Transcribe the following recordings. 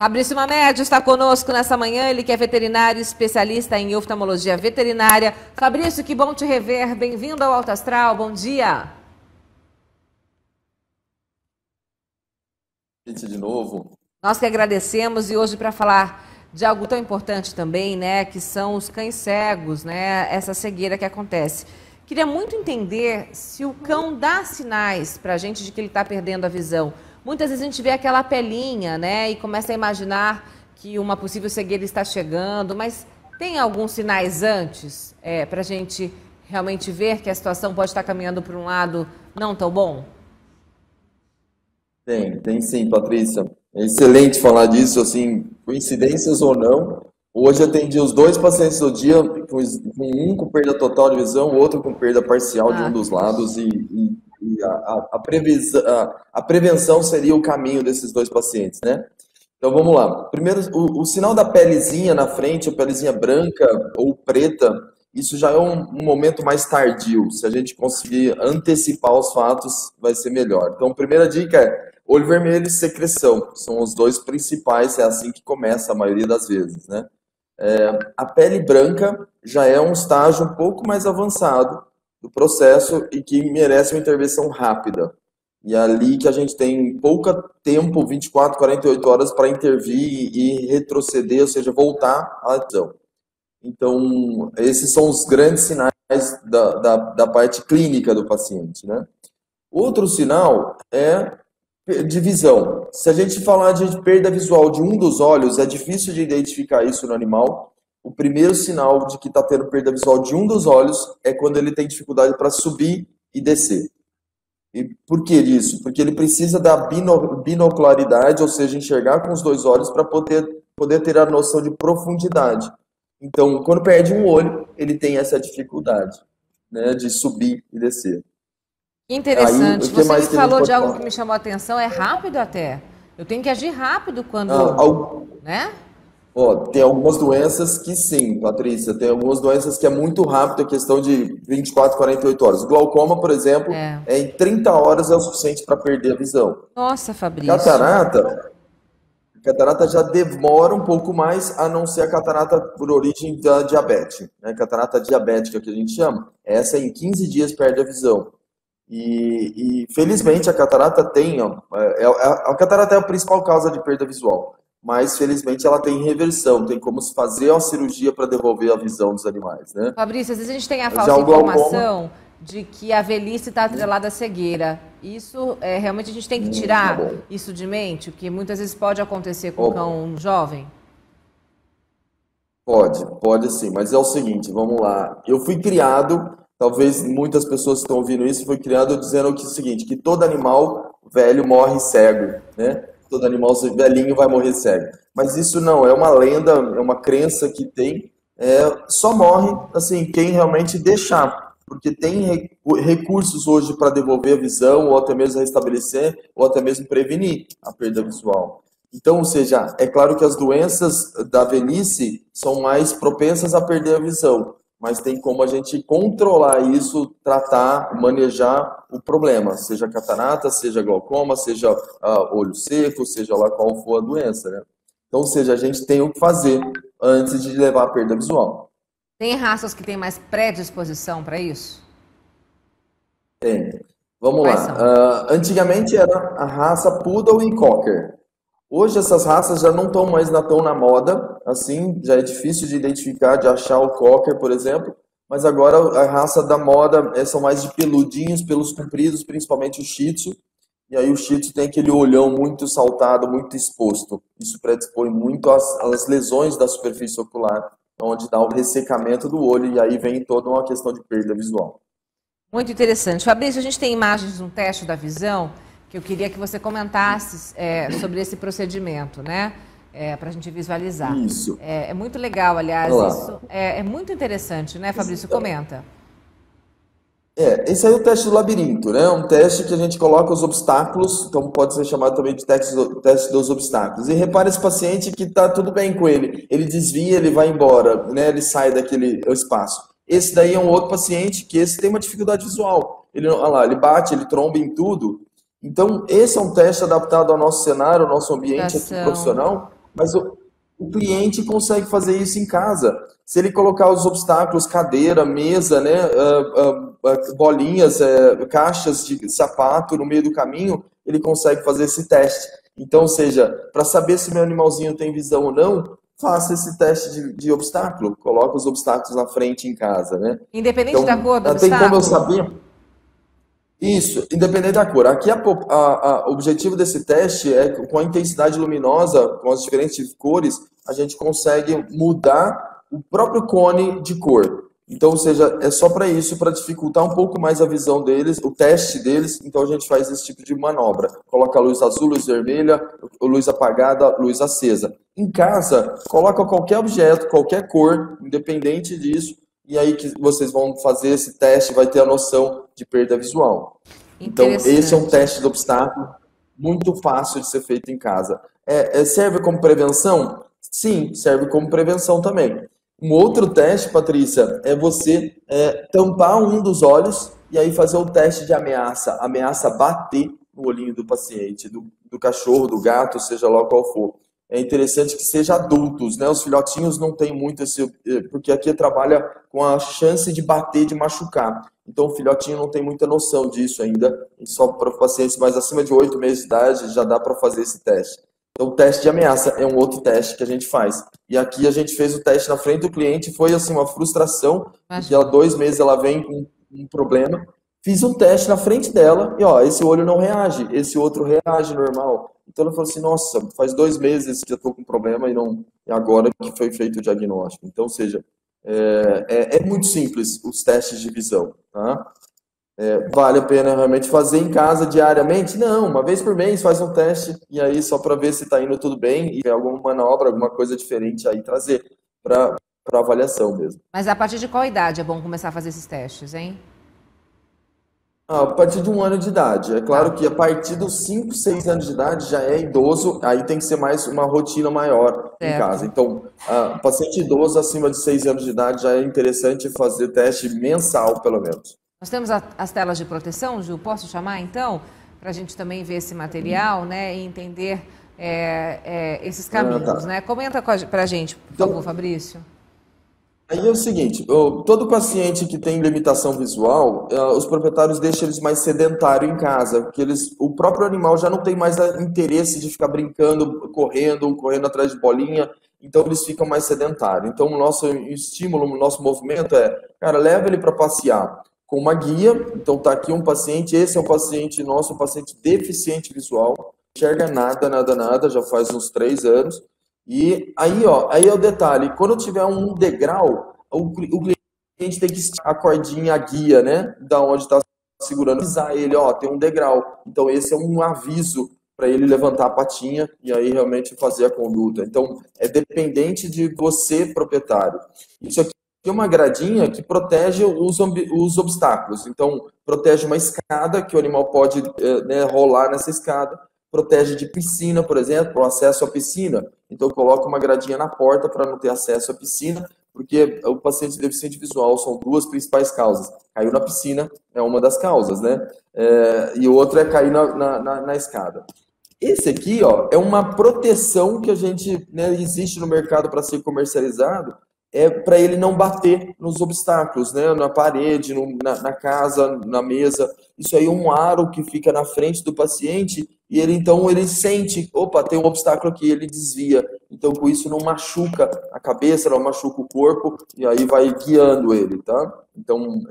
Fabrício Mamed está conosco nessa manhã, ele que é veterinário especialista em oftalmologia veterinária. Fabrício, que bom te rever, bem-vindo ao Alto Astral, bom dia. De novo. Nós que agradecemos e hoje para falar de algo tão importante também, né, que são os cães cegos, né, essa cegueira que acontece. Queria muito entender se o cão dá sinais para a gente de que ele está perdendo a visão. Muitas vezes a gente vê aquela pelinha, né, e começa a imaginar que uma possível cegueira está chegando, mas tem alguns sinais antes para a gente realmente ver que a situação pode estar caminhando para um lado não tão bom? Tem sim, Patrícia. É excelente falar disso, assim, coincidências ou não. Hoje atendi os 2 pacientes do dia, com um com perda total de visão, o outro com perda parcial de um dos lados, e a prevenção seria o caminho desses 2 pacientes, né? Então vamos lá. Primeiro, o sinal da pelezinha na frente, a pelezinha branca ou preta, isso já é um momento mais tardio. Se a gente conseguir antecipar os fatos, vai ser melhor. Então, a primeira dica é olho vermelho e secreção. São os 2 principais, é assim que começa a maioria das vezes, né? A pele branca já é um estágio um pouco mais avançado do processo e que merece uma intervenção rápida. E é ali que a gente tem pouco tempo, 24, 48 horas, para intervir e retroceder, ou seja, voltar à visão. Então, esses são os grandes sinais da parte clínica do paciente, né? Outro sinal é de visão. Se a gente falar de perda visual de um dos olhos, é difícil de identificar isso no animal. O primeiro sinal de que está tendo perda visual de um dos olhos é quando ele tem dificuldade para subir e descer. E por que disso? Porque ele precisa da binocularidade, ou seja, enxergar com os 2 olhos para poder ter a noção de profundidade. Então, quando perde um olho, ele tem essa dificuldade, né, de subir e descer. Interessante. Aí, o que Você mais me que a gente falou pode de algo falar? que me chamou a atenção, é rápido até. Eu tenho que agir rápido quando, né? Ó, tem algumas doenças que sim, Patrícia, tem algumas doenças que é muito rápido, a questão de 24, 48 horas. O glaucoma, por exemplo, em 30 horas é o suficiente para perder a visão. Nossa, Fabrício. Catarata já demora um pouco mais, a não ser a catarata por origem da diabetes, né? Catarata diabética, que a gente chama. Essa em 15 dias perde a visão. E felizmente a catarata tem, ó, a catarata é a principal causa de perda visual, mas felizmente ela tem reversão, tem como se fazer uma cirurgia para devolver a visão dos animais, né? Fabrício, às vezes a gente tem a falsa informação de que a velhice está atrelada à cegueira. Isso, realmente a gente tem que tirar isso de mente, o que muitas vezes pode acontecer com um cão jovem? Pode sim, mas é o seguinte, vamos lá. Eu fui criado, talvez muitas pessoas que estão ouvindo isso, foi criado dizendo que é o seguinte, que todo animal velho morre cego, né? Todo animal velhinho vai morrer cego. Mas isso não, é uma lenda, é uma crença que tem, só morre, assim, quem realmente deixar. Porque tem recursos hoje para devolver a visão, ou até mesmo restabelecer, ou até mesmo prevenir a perda visual. Então, ou seja, é claro que as doenças da velhice são mais propensas a perder a visão, mas tem como a gente controlar isso, tratar, manejar o problema, seja catarata, seja glaucoma, seja olho seco, seja lá qual for a doença, né? Então, ou seja, a gente tem o que fazer antes de levar a perda visual. Tem raças que têm mais predisposição para isso? Tem. Vamos lá. Antigamente era a raça Poodle e Cocker. Hoje essas raças já não estão mais tão na moda, assim, já é difícil de identificar, de achar o Cocker, por exemplo, mas agora a raça da moda são mais de peludinhos, pelos compridos, principalmente o Shih Tzu, e aí o Shih Tzu tem aquele olhão muito saltado, muito exposto. Isso predispõe muito às lesões da superfície ocular, onde dá o ressecamento do olho, e aí vem toda uma questão de perda visual. Muito interessante. Fabrício, a gente tem imagens de um teste da visão que eu queria que você comentasse sobre esse procedimento, né? Para a gente visualizar. Isso. É muito legal, aliás, isso é muito interessante, né, Fabrício? Comenta. Esse aí é o teste do labirinto, né? Um teste que a gente coloca os obstáculos, então pode ser chamado também de teste dos obstáculos. E repara esse paciente que tá tudo bem com ele. Ele desvia, ele vai embora, né? Ele sai daquele espaço. Esse daí é um outro paciente que esse tem uma dificuldade visual. Ele, olha lá, ele bate, ele tromba em tudo. Então, esse é um teste adaptado ao nosso cenário, ao nosso ambiente aqui profissional, Mas o cliente consegue fazer isso em casa. Se ele colocar os obstáculos, cadeira, mesa, né, bolinhas, caixas de sapato no meio do caminho, ele consegue fazer esse teste. Então, ou seja, para saber se meu animalzinho tem visão ou não, faça esse teste de obstáculo. Coloca os obstáculos na frente em casa, né? Independente da Então, cor do tem como eu obstáculo? saber? Isso, independente da cor. Aqui o objetivo desse teste é que com a intensidade luminosa, com as diferentes cores, a gente consegue mudar o próprio cone de cor. Então, ou seja, é só para isso, para dificultar um pouco mais a visão deles, o teste deles. Então a gente faz esse tipo de manobra. Coloca a luz azul, luz vermelha, luz apagada, luz acesa. Em casa, coloca qualquer objeto, qualquer cor, independente disso, e aí que vocês vão fazer esse teste, vai ter a noção de perda visual. Então, esse é um Interessante. teste de obstáculo muito fácil de ser feito em casa. Serve como prevenção? Sim, serve como prevenção também. Um outro teste, Patrícia, é você tampar um dos olhos e aí fazer o teste de ameaça. Ameaça bater no olhinho do paciente, do cachorro, do gato, seja lá qual for. É interessante que seja adultos, né? Os filhotinhos não têm muito esse, porque aqui trabalha com a chance de bater, de machucar. Então o filhotinho não tem muita noção disso ainda. E só para pacientes mais acima de 8 meses de idade já dá para fazer esse teste. Então o teste de ameaça é um outro teste que a gente faz. E aqui a gente fez o teste na frente do cliente, foi assim uma frustração, porque ela Imagina. 2 meses ela vem com um problema. Fiz um teste na frente dela e ó, esse olho não reage, esse outro reage normal. Então ela falou assim, nossa, faz 2 meses que eu estou com problema e agora que foi feito o diagnóstico. Então, ou seja, é muito simples os testes de visão, tá? Vale a pena realmente fazer em casa diariamente? Não, uma vez por mês faz um teste e aí só para ver se está indo tudo bem e tem alguma manobra, alguma coisa diferente aí trazer para avaliação mesmo. Mas a partir de qual idade é bom começar a fazer esses testes, hein? A partir de 1 ano de idade. É claro Tá. que a partir dos 5, 6 anos de idade já é idoso, aí tem que ser mais uma rotina maior em casa. Certo. Então, o paciente idoso acima de 6 anos de idade já é interessante fazer teste mensal, pelo menos. Nós temos as telas de proteção, Ju, posso chamar então? Para a gente também ver esse material, né? E entender esses caminhos, Tá. né? Comenta para a gente, por favor, Então, Fabrício. aí é o seguinte, todo paciente que tem limitação visual, os proprietários deixam eles mais sedentários em casa, porque o próprio animal já não tem mais interesse de ficar brincando, correndo atrás de bolinha, então eles ficam mais sedentários. Então o nosso estímulo, o nosso movimento cara, leva ele para passear com uma guia. Então tá aqui um paciente, esse é um paciente nosso, um paciente deficiente visual, não enxerga nada, nada, nada, já faz uns 3 anos. E aí, ó, aí é o detalhe, quando tiver um degrau, o cliente tem que esticar a cordinha, a guia, né, da onde está segurando, avisar ele, ó, tem um degrau. Então esse é um aviso para ele levantar a patinha e aí realmente fazer a conduta. Então é dependente de você, proprietário. Isso aqui é uma gradinha que protege os obstáculos. Então protege uma escada que o animal pode né, rolar nessa escada. Protege de piscina, por exemplo, o acesso à piscina. Então, coloca uma gradinha na porta para não ter acesso à piscina, porque o paciente deficiente visual são duas principais causas. Caiu na piscina é uma das causas, né? E o outro é cair na escada. Esse aqui, ó, é uma proteção que a gente, né, existe no mercado para ser comercializado, para ele não bater nos obstáculos, né, na parede, na casa, na mesa. Isso aí é um aro que fica na frente do paciente e então ele sente, opa, tem um obstáculo aqui, ele desvia. Então com isso não machuca a cabeça, não machuca o corpo e aí vai guiando ele, tá? Então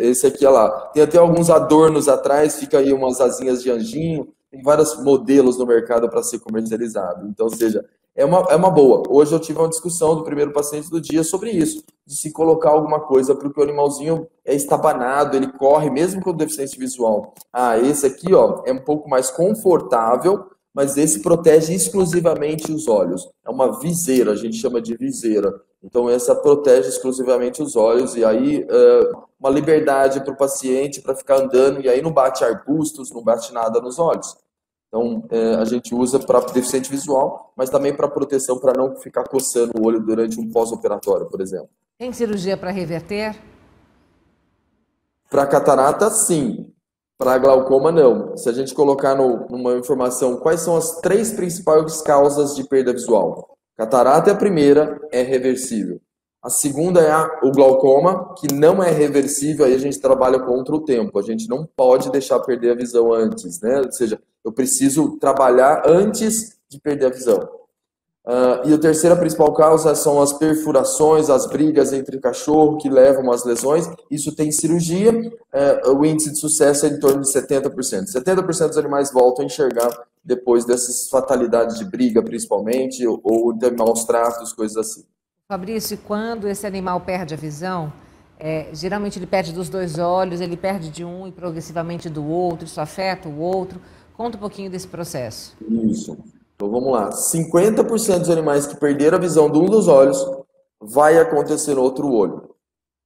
esse aqui, olha lá. Tem até alguns adornos atrás, fica aí umas asinhas de anjinho. Tem vários modelos no mercado para ser comercializado. Então, ou seja, é uma boa. Hoje eu tive uma discussão do primeiro paciente do dia sobre isso, de se colocar alguma coisa para que o animalzinho é estabanado, ele corre, mesmo com deficiência visual. Esse aqui, ó, é um pouco mais confortável, mas esse protege exclusivamente os olhos. É uma viseira, a gente chama de viseira. Então, essa protege exclusivamente os olhos, e aí uma liberdade para o paciente para ficar andando, e aí não bate arbustos, não bate nada nos olhos. Então, a gente usa para deficiente visual, mas também para proteção, para não ficar coçando o olho durante um pós-operatório, por exemplo. Tem cirurgia para reverter? Para catarata, sim. Para glaucoma, não. Se a gente colocar numa informação, quais são as 3 principais causas de perda visual? Catarata é a primeira, é reversível. A segunda é o glaucoma, que não é reversível, aí a gente trabalha contra o tempo. A gente não pode deixar perder a visão antes, né? Ou seja, eu preciso trabalhar antes de perder a visão. E a terceira principal causa são as perfurações, as brigas entre cachorro que levam às lesões. Isso tem cirurgia, o índice de sucesso é em torno de 70%. 70% dos animais voltam a enxergar depois dessas fatalidades de briga, principalmente, ou de maus tratos, coisas assim. Fabrício, quando esse animal perde a visão, geralmente ele perde dos 2 olhos, ele perde de um e progressivamente do outro, isso afeta o outro. Conta um pouquinho desse processo. Isso. Então vamos lá. 50% dos animais que perderam a visão de um dos olhos vai acontecer no outro olho.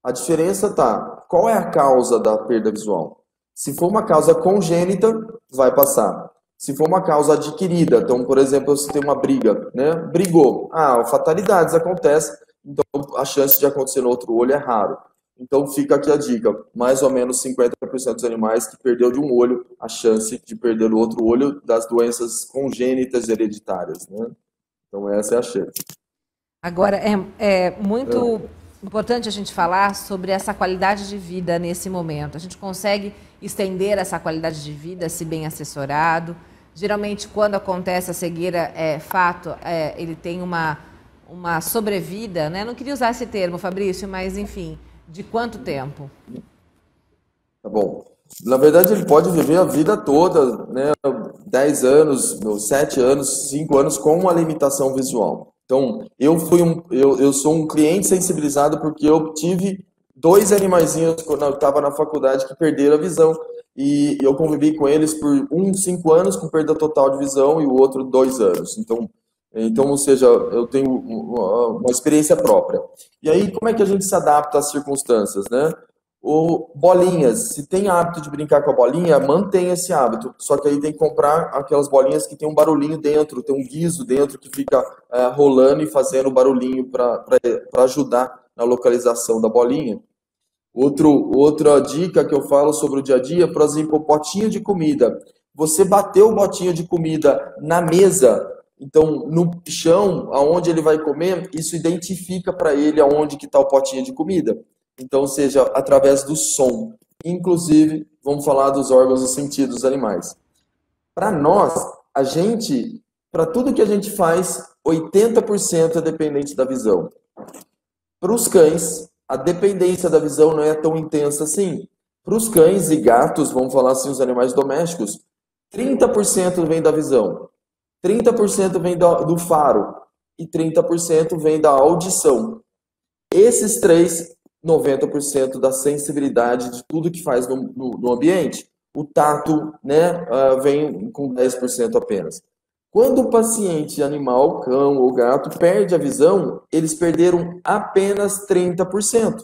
A diferença tá, qual é a causa da perda visual? Se for uma causa congênita, vai passar. Se for uma causa adquirida, então, por exemplo, você tem uma briga, né? Brigou. Fatalidades acontecem, então a chance de acontecer no outro olho é raro. Então fica aqui a dica, mais ou menos 50% dos animais que perdeu de um olho, a chance de perder o outro olho das doenças congênitas hereditárias, né? Então essa é a chance. Agora, é muito importante a gente falar sobre essa qualidade de vida nesse momento. A gente consegue estender essa qualidade de vida se bem assessorado. Geralmente, quando acontece a cegueira, ele tem uma sobrevida, né? Não queria usar esse termo, Fabrício, mas enfim, de quanto tempo? Tá bom. Na verdade, ele pode viver a vida toda, né? 10 anos, 7 anos, 5 anos com uma limitação visual. Então, eu sou um cliente sensibilizado porque eu tive 2 animaizinhos quando eu estava na faculdade que perderam a visão. E eu convivi com eles por 5 anos com perda total de visão e o outro 2 anos. Então, ou seja, eu tenho uma experiência própria. E aí, como é que a gente se adapta às circunstâncias, né? Bolinhas, se tem hábito de brincar com a bolinha, mantenha esse hábito. Só que aí tem que comprar aquelas bolinhas que tem um barulhinho dentro, tem um guiso dentro que fica rolando e fazendo barulhinho para ajudar na localização da bolinha. Outra dica que eu falo sobre o dia a dia, por exemplo, o potinho de comida. Você bateu o botinho de comida na mesa, então no chão, aonde ele vai comer, isso identifica para ele aonde que está o potinho de comida. Então, seja através do som. Inclusive, vamos falar dos órgãos e sentidos dos animais. Para nós, para tudo que a gente faz, 80% é dependente da visão. Para os cães, a dependência da visão não é tão intensa assim. Para os cães e gatos, vamos falar assim, os animais domésticos, 30% vem da visão, 30% vem do faro e 30% vem da audição. Esses 3, 90% da sensibilidade de tudo que faz no ambiente. O tato, né, vem com 10% apenas. Quando o paciente animal, cão ou gato, perde a visão, eles perderam apenas 30%.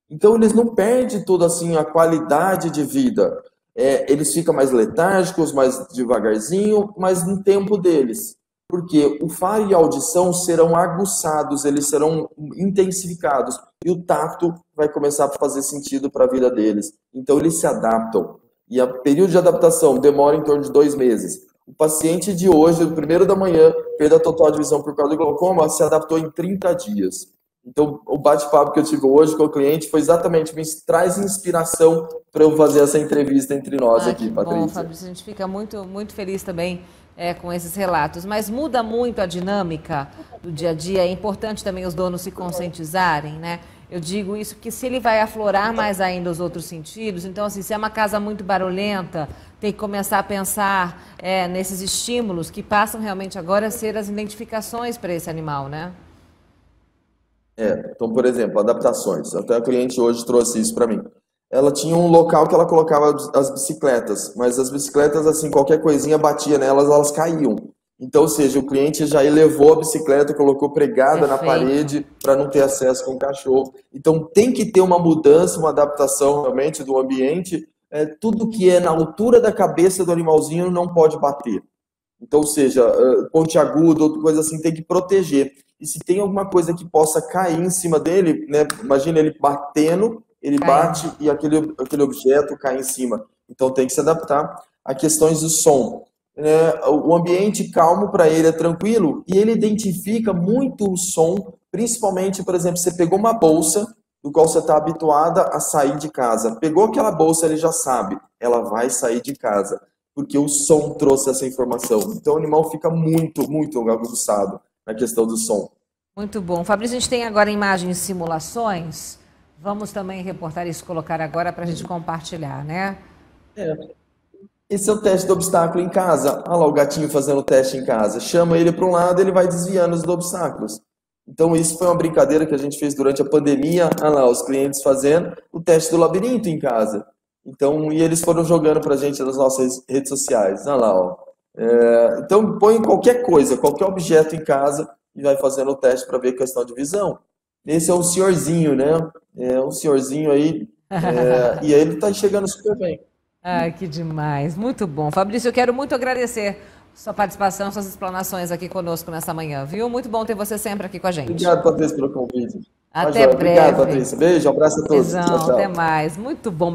Então, eles não perdem toda assim, a qualidade de vida. Eles ficam mais letárgicos, mais devagarzinho, mas no tempo deles. Porque o faro e a audição serão aguçados, eles serão intensificados. E o tato vai começar a fazer sentido para a vida deles. Então, eles se adaptam. E o período de adaptação demora em torno de 2 meses. O paciente de hoje, do 1º da manhã, perda total de visão por causa do glaucoma, se adaptou em 30 dias. Então, o bate-papo que eu tive hoje com o cliente foi exatamente, me traz inspiração para eu fazer essa entrevista entre nós aqui, Patrícia. Bom, Fabrício, a gente fica muito, muito feliz também com esses relatos. Mas muda muito a dinâmica do dia a dia. É importante também os donos se conscientizarem, né? Eu digo isso porque se ele vai aflorar mais ainda os outros sentidos, então, assim, se é uma casa muito barulhenta, tem que começar a pensar nesses estímulos que passam realmente agora a ser as identificações para esse animal, né? Então, por exemplo, adaptações. Até a cliente hoje trouxe isso para mim. Ela tinha um local que ela colocava as bicicletas, mas as bicicletas, assim, qualquer coisinha batia nelas, elas caíam. Então, ou seja, o cliente já elevou a bicicleta, colocou pregada na parede para não ter acesso com o cachorro. Então, tem que ter uma mudança, uma adaptação realmente do ambiente. Tudo que é na altura da cabeça do animalzinho não pode bater. Então, ou seja, pontiagudo, outra coisa assim, tem que proteger. E se tem alguma coisa que possa cair em cima dele, né? Imagina ele batendo, ele bate e aquele objeto cai em cima. Então tem que se adaptar a questões do som. O ambiente calmo para ele é tranquilo e ele identifica muito o som, principalmente, por exemplo, você pegou uma bolsa do qual você está habituada a sair de casa. Pegou aquela bolsa, ele já sabe, ela vai sair de casa, porque o som trouxe essa informação. Então o animal fica muito aguçado na questão do som. Muito bom. Fabrício, a gente tem agora imagens e simulações. Vamos também reportar isso, colocar agora para a gente compartilhar, né? Esse é o teste do obstáculo em casa. Olha lá o gatinho fazendo o teste em casa. Chama ele para um lado, ele vai desviando os obstáculos. Então, isso foi uma brincadeira que a gente fez durante a pandemia. Olha lá, os clientes fazendo o teste do labirinto em casa. Então, e eles foram jogando para a gente nas nossas redes sociais. Olha lá, ó. Então, põe qualquer coisa, qualquer objeto em casa e vai fazendo o teste para ver a questão de visão. Esse é um senhorzinho, né? É um senhorzinho aí. E aí ele está chegando super bem. Ai, que demais. Muito bom. Fabrício, eu quero muito agradecer sua participação, suas explanações aqui conosco nessa manhã, viu? Muito bom ter você sempre aqui com a gente. Obrigado, Patrícia, pelo convite. Até breve. Obrigado, Patrícia. Beijo, abraço a todos. Beijão, Tchau, tchau. até mais. Muito bom.